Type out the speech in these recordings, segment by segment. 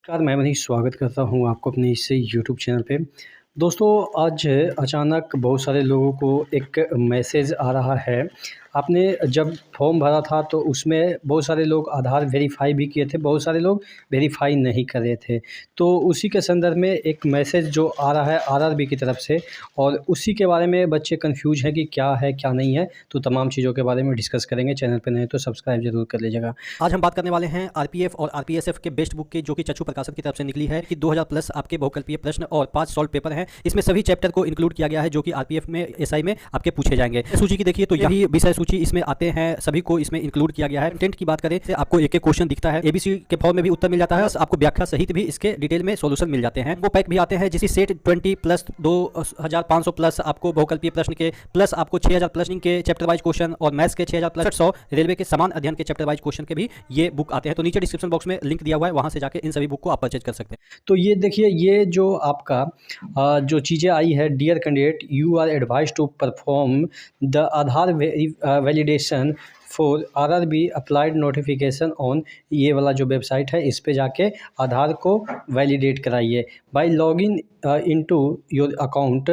नमस्कार, मैं मनीष स्वागत करता हूँ आपको अपने इस यूट्यूब चैनल पे। दोस्तों, आज अचानक बहुत सारे लोगों को एक मैसेज आ रहा है। आपने जब फॉर्म भरा था तो उसमें बहुत सारे लोग आधार वेरीफ़ाई भी किए थे, बहुत सारे लोग वेरीफ़ाई नहीं कर रहे थे। तो उसी के संदर्भ में एक मैसेज जो आ रहा है आरआरबी की तरफ से, और उसी के बारे में बच्चे कन्फ्यूज़ हैं कि क्या है, क्या नहीं है। तो तमाम चीज़ों के बारे में डिस्कस करेंगे। चैनल पे नए हैं तो सब्सक्राइब ज़रूर कर लीजिएगा। आज हम बात करने वाले हैं आरपीएफ और आरपीएसएफ के बेस्ट बुक की, जो कि चक्षु प्रकाशन की तरफ से निकली है कि 2000 प्लस आपके बहुकल्पीय प्रश्न और 5 सॉल्व पेपर हैं। इसमें सभी चैप्टर को इंक्लूड किया गया है जो कि आरपीएफ में, एसआई में आपके पूछे जाएंगे। सूची की देखिए तो यही विषय सूची इसमें आते हैं, सभी को इसमें इंक्लूड किया गया है। कंटेंट की बात करें तो आपको एक एक क्वेश्चन दिखता है, एबीसी के फॉर्म में भी उत्तर मिल जाता है, आपको व्याख्या सहित भी इसके डिटेल में सॉल्यूशन मिल जाते हैं। वो पैक भी आते हैं जिसकी सेट 20 प्लस 2500 प्लस आपको बहुकल्पीय प्रश्न के, प्लस आपको 6000 प्लस के चैप्टर वाइज क्वेश्चन और मैथ्स के 6000 प्लस 100 रेलवे के समान अध्ययन के चैप्टर वाइज क्वेश्चन के भी ये बुक आते हैं। तो नीचे डिस्क्रिप्शन बॉक्स में लिंक दिया हुआ है, वहां से जाके इन सभी बुक को आप परचेज कर सकते हैं। तो ये देखिए, ये जो आपका जो चीज़ें आई है, dear candidate you are advise to perform the Aadhaar validation for RRB applied notification on, ये वाला जो वेबसाइट है इस पे जाके आधार को वैलिडेट कराइए by login into your account.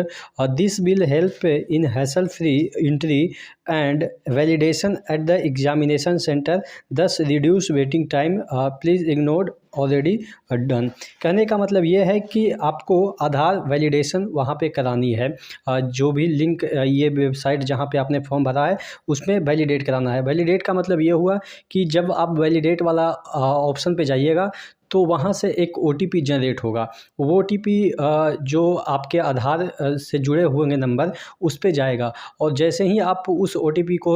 This will help in hassle free entry and validation at the examination centre, thus reduce waiting time, please ignore already done. कहने का मतलब ये है कि आपको आधार वैलिडेशन वहाँ पे करानी है। जो भी लिंक ये वेबसाइट जहाँ पे आपने फॉर्म भरा है उसमें वैलिडेट कराना है। वैलिडेट का मतलब ये हुआ कि जब आप वैलिडेट वाला ऑप्शन पे जाइएगा तो वहाँ से एक ओटीपी जनरेट होगा। वो ओटीपी जो आपके आधार से जुड़े होंगे नंबर, उस पे जाएगा, और जैसे ही आप उस ओटीपी को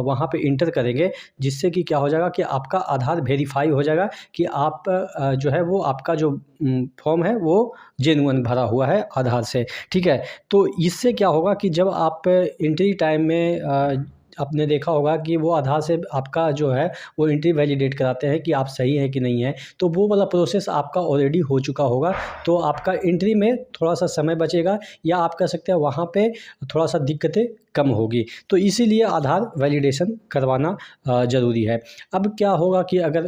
वहाँ पे इंटर करेंगे, जिससे कि क्या हो जाएगा कि आपका आधार वेरीफाई हो जाएगा कि आप जो है वो आपका जो फॉर्म है वो जेन्युइन भरा हुआ है आधार से। ठीक है, तो इससे क्या होगा कि जब आप एंट्री टाइम में आपने देखा होगा कि वो आधार से आपका जो है वो एंट्री वैलिडेट कराते हैं कि आप सही हैं कि नहीं है, तो वो वाला प्रोसेस आपका ऑलरेडी हो चुका होगा। तो आपका एंट्री में थोड़ा सा समय बचेगा, या आप कह सकते हैं वहाँ पे थोड़ा सा दिक्कतें कम होगी। तो इसीलिए आधार वैलिडेशन करवाना ज़रूरी है। अब क्या होगा कि अगर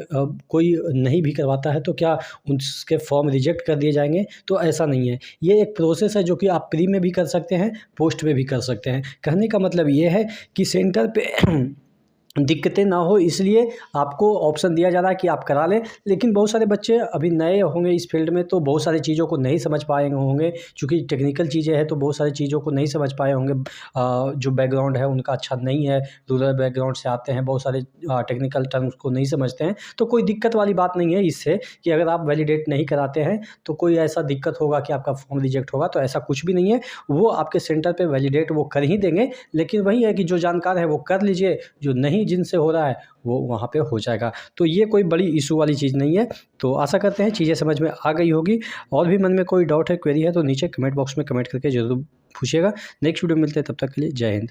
कोई नहीं भी करवाता है तो क्या उसके फॉर्म रिजेक्ट कर दिए जाएंगे? तो ऐसा नहीं है। ये एक प्रोसेस है जो कि आप प्री में भी कर सकते हैं, पोस्ट में भी कर सकते हैं। कहने का मतलब ये है कि सेंटर पे दिक्कतें ना हो इसलिए आपको ऑप्शन दिया जा रहा है कि आप करा लें। लेकिन बहुत सारे बच्चे अभी नए होंगे इस फील्ड में, तो बहुत सारी चीज़ों को नहीं समझ पाए होंगे, चूँकि टेक्निकल चीज़ें हैं तो बहुत सारी चीज़ों को नहीं समझ पाए होंगे। जो बैकग्राउंड है उनका अच्छा नहीं है, रूरल बैकग्राउंड से आते हैं, बहुत सारे टेक्निकल टर्म्स को नहीं समझते हैं। तो कोई दिक्कत वाली बात नहीं है इससे कि अगर आप वैलिडेट नहीं कराते हैं तो कोई ऐसा दिक्कत होगा कि आपका फॉर्म रिजेक्ट होगा, तो ऐसा कुछ भी नहीं है। वो आपके सेंटर पे वैलिडेट वो कर ही देंगे। लेकिन वही है कि जो जानकार है वो कर लीजिए, जो नहीं जिनसे हो रहा है वो वहाँ पे हो जाएगा। तो ये कोई बड़ी इशू वाली चीज़ नहीं है। तो आशा करते हैं चीज़ें समझ में आ गई होगी। और भी मन में कोई डाउट है, क्वेरी है, तो नीचे कमेंट बॉक्स में कमेंट करके ज़रूर पूछिएगा। नेक्स्ट वीडियो में मिलते हैं, तब तक के लिए जय हिंद।